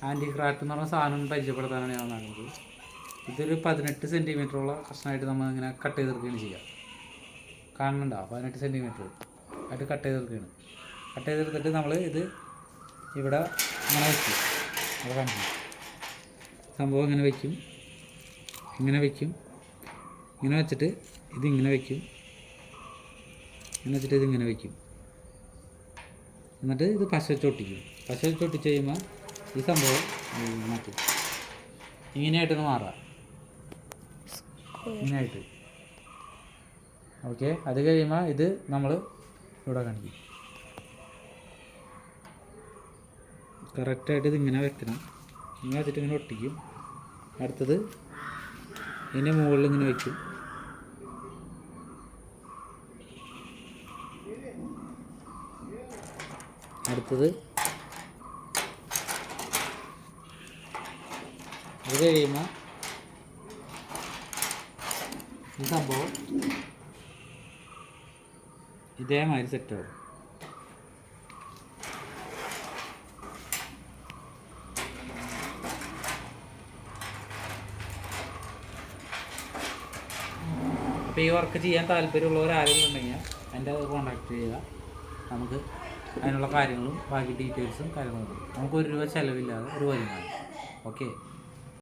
Anti craft എന്ന് പറഞ്ഞ സാധനം പരിചയപ്പെടുത്താനാണ് ഞാൻ വന്നത്. ഇതൊരു 18 സെൻറ്റിമീറ്ററുള്ള കഷ്ണമായിട്ട് നമ്മൾ ഇങ്ങനെ കട്ട് ചെയ്തെടുക്കുകയാണ് ചെയ്യുക. കാണുന്നുണ്ടോ? 18 സെൻറ്റിമീറ്റർ ആയിട്ട് കട്ട് ചെയ്തെടുക്കുകയാണ്. കട്ട് ചെയ്തെടുത്തിട്ട് നമ്മൾ ഇത് ഇവിടെ ഇങ്ങനെ വയ്ക്കും. അത് കാണിക്കും. സംഭവം ഇങ്ങനെ വയ്ക്കും, ഇങ്ങനെ വയ്ക്കും, ഇങ്ങനെ വെച്ചിട്ട് ഇതിങ്ങനെ വയ്ക്കും, ഇങ്ങനെ വെച്ചിട്ട് ഇതിങ്ങനെ വയ്ക്കും. എന്നിട്ട് ഇത് പശ വെച്ചൊട്ടിക്കും. പശ വെച്ചൊട്ടിച്ച് കഴിയുമ്പോൾ ഈ സംഭവം മാറ്റും. ഇങ്ങനെയായിട്ടൊന്ന് മാറാം, ഇങ്ങനെയായിട്ട്. ഓക്കെ, അത് കഴിയുമ്പോൾ ഇത് നമ്മൾ ഇവിടെ കാണിക്കും. കറക്റ്റായിട്ട് ഇതിങ്ങനെ വെക്കണം. ഇങ്ങനെ വെച്ചിട്ട് ഇങ്ങനെ ഒട്ടിക്കും. അടുത്തത് ഇതിൻ്റെ മുകളിൽ ഇങ്ങനെ വയ്ക്കും. അടുത്തത് അത് കഴിയുമ്പോൾ ഈ സംഭവം ഇതേമാതിരി സെറ്റാവും. അപ്പോൾ ഈ വർക്ക് ചെയ്യാൻ താല്പര്യമുള്ളവർ ആരെങ്കിലും ഉണ്ടെങ്കിൽ എൻ്റെ കോൺടാക്ട് ചെയ്യുക. നമുക്ക് അതിനുള്ള കാര്യങ്ങളും ബാക്കി ഡീറ്റെയിൽസും കാര്യങ്ങളും നമുക്ക് 1 രൂപ ചിലവില്ലാതെ ഒരു വരുമാനം. ഓക്കെ.